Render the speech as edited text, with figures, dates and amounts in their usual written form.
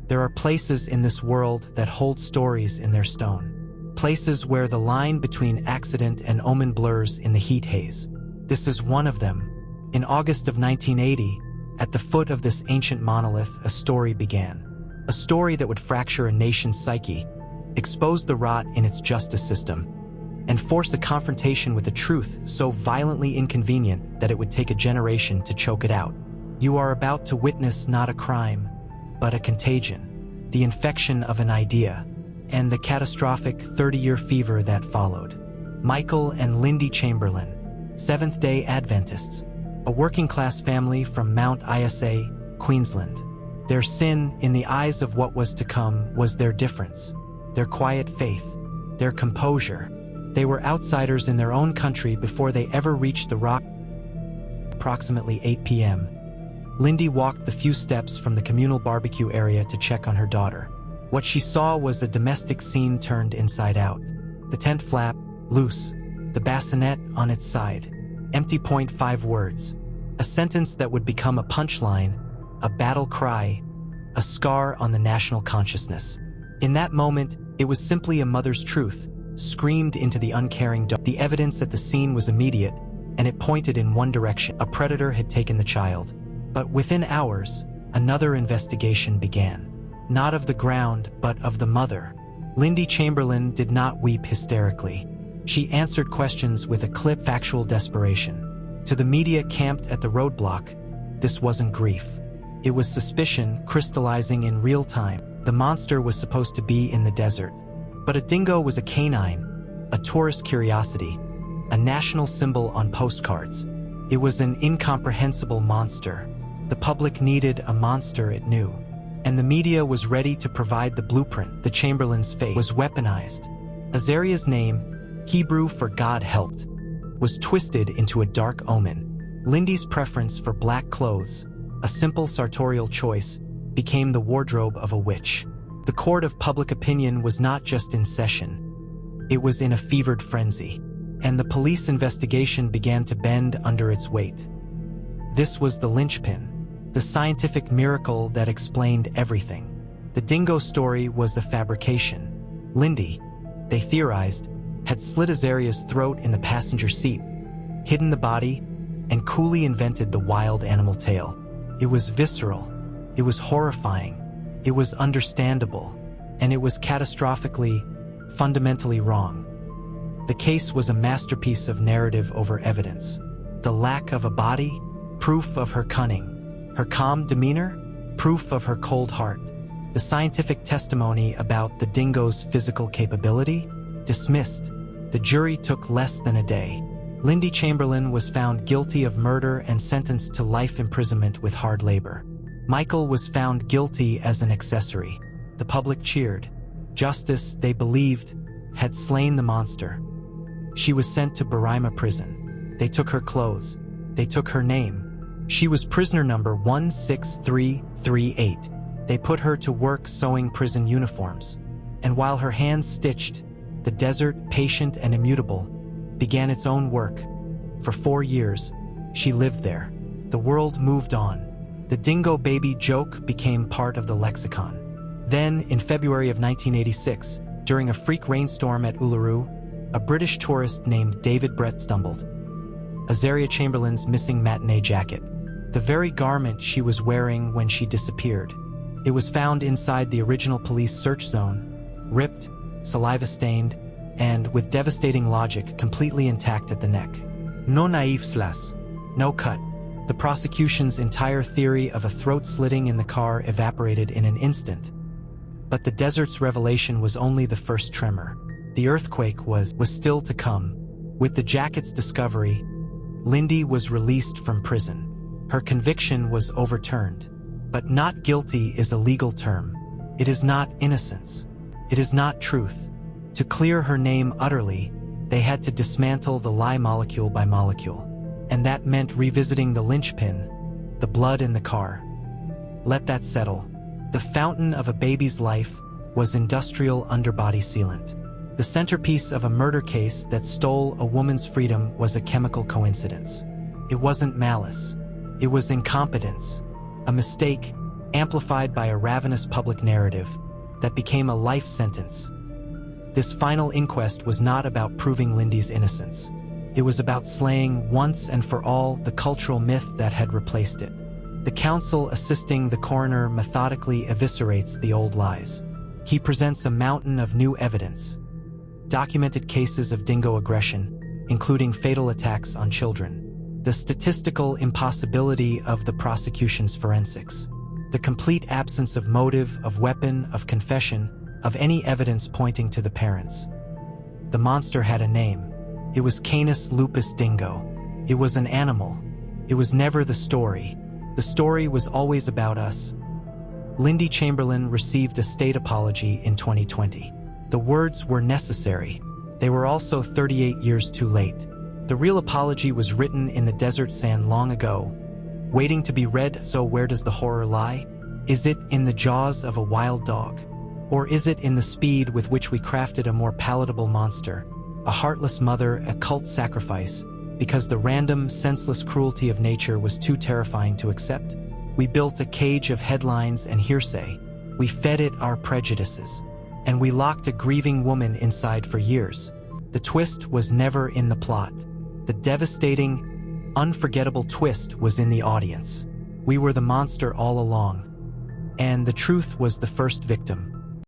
There are places in this world that hold stories in their stone. Places where the line between accident and omen blurs in the heat haze. This is one of them. In August of 1980, at the foot of this ancient monolith, a story began. A story that would fracture a nation's psyche, expose the rot in its justice system, and force a confrontation with a truth so violently inconvenient that it would take a generation to choke it out. You are about to witness not a crime, but a contagion, the infection of an idea, and the catastrophic 30-year fever that followed. Michael and Lindy Chamberlain, Seventh-day Adventists, a working-class family from Mount Isa, Queensland. Their sin, in the eyes of what was to come, was their difference, their quiet faith, their composure. They were outsiders in their own country before they ever reached the rock. Approximately 8 p.m. Lindy walked the few steps from the communal barbecue area to check on her daughter. What she saw was a domestic scene turned inside out. The tent flap, loose, the bassinet on its side. Empty. 5 words. A sentence that would become a punchline, a battle cry, a scar on the national consciousness. In that moment, it was simply a mother's truth, screamed into the uncaring dog. The evidence at the scene was immediate, and it pointed in one direction. A predator had taken the child. But within hours, another investigation began. Not of the ground, but of the mother. Lindy Chamberlain did not weep hysterically. She answered questions with a clip factual desperation. To the media camped at the roadblock, this wasn't grief. It was suspicion crystallizing in real time. The monster was supposed to be in the desert. But a dingo was a canine, a tourist curiosity, a national symbol on postcards. It was an incomprehensible monster. The public needed a monster it knew. And the media was ready to provide the blueprint. The Chamberlain's fate was weaponized. Azariah's name, Hebrew for God helped, was twisted into a dark omen. Lindy's preference for black clothes, a simple sartorial choice, became the wardrobe of a witch. The court of public opinion was not just in session. It was in a fevered frenzy. And the police investigation began to bend under its weight. This was the linchpin, the scientific miracle that explained everything. The dingo story was a fabrication. Lindy, they theorized, had slit Azariah's throat in the passenger seat, hidden the body, and coolly invented the wild animal tale. It was visceral, it was horrifying, it was understandable, and it was catastrophically, fundamentally wrong. The case was a masterpiece of narrative over evidence. The lack of a body, proof of her cunning. Her calm demeanor, proof of her cold heart. The scientific testimony about the dingo's physical capability, dismissed. The jury took less than a day. Lindy Chamberlain was found guilty of murder and sentenced to life imprisonment with hard labor. Michael was found guilty as an accessory. The public cheered. Justice, they believed, had slain the monster. She was sent to Baraima prison. They took her clothes. They took her name. She was prisoner number 16338. They put her to work sewing prison uniforms. And while her hands stitched, the desert, patient and immutable, began its own work. For 4 years, she lived there. The world moved on. The dingo baby joke became part of the lexicon. Then, in February of 1986, during a freak rainstorm at Uluru, a British tourist named David Brett stumbled. Azariah Chamberlain's missing matinee jacket. The very garment she was wearing when she disappeared. It was found inside the original police search zone, ripped, saliva-stained, and, with devastating logic, completely intact at the neck. No naive slas. No cut. The prosecution's entire theory of a throat slitting in the car evaporated in an instant. But the desert's revelation was only the first tremor. The earthquake was still to come. With the jacket's discovery, Lindy was released from prison. Her conviction was overturned. But not guilty is a legal term. It is not innocence. It is not truth. To clear her name utterly, they had to dismantle the lie molecule by molecule. And that meant revisiting the linchpin, the blood in the car. Let that settle. The fountain of a baby's life was industrial underbody sealant. The centerpiece of a murder case that stole a woman's freedom was a chemical coincidence. It wasn't malice. It was incompetence, a mistake, amplified by a ravenous public narrative that became a life sentence. This final inquest was not about proving Lindy's innocence. It was about slaying once and for all the cultural myth that had replaced it. The counsel assisting the coroner methodically eviscerates the old lies. He presents a mountain of new evidence. Documented cases of dingo aggression, including fatal attacks on children. The statistical impossibility of the prosecution's forensics. The complete absence of motive, of weapon, of confession, of any evidence pointing to the parents. The monster had a name. It was Canis lupus dingo. It was an animal. It was never the story. The story was always about us. Lindy Chamberlain received a state apology in 2020. The words were necessary. They were also 38 years too late. The real apology was written in the desert sand long ago, waiting to be read. So where does the horror lie? Is it in the jaws of a wild dog? Or is it in the speed with which we crafted a more palatable monster? A heartless mother, a cult sacrifice, because the random, senseless cruelty of nature was too terrifying to accept? We built a cage of headlines and hearsay. We fed it our prejudices. And we locked a grieving woman inside for years. The twist was never in the plot. The devastating, unforgettable twist was in the audience. We were the monster all along. And the truth was the first victim.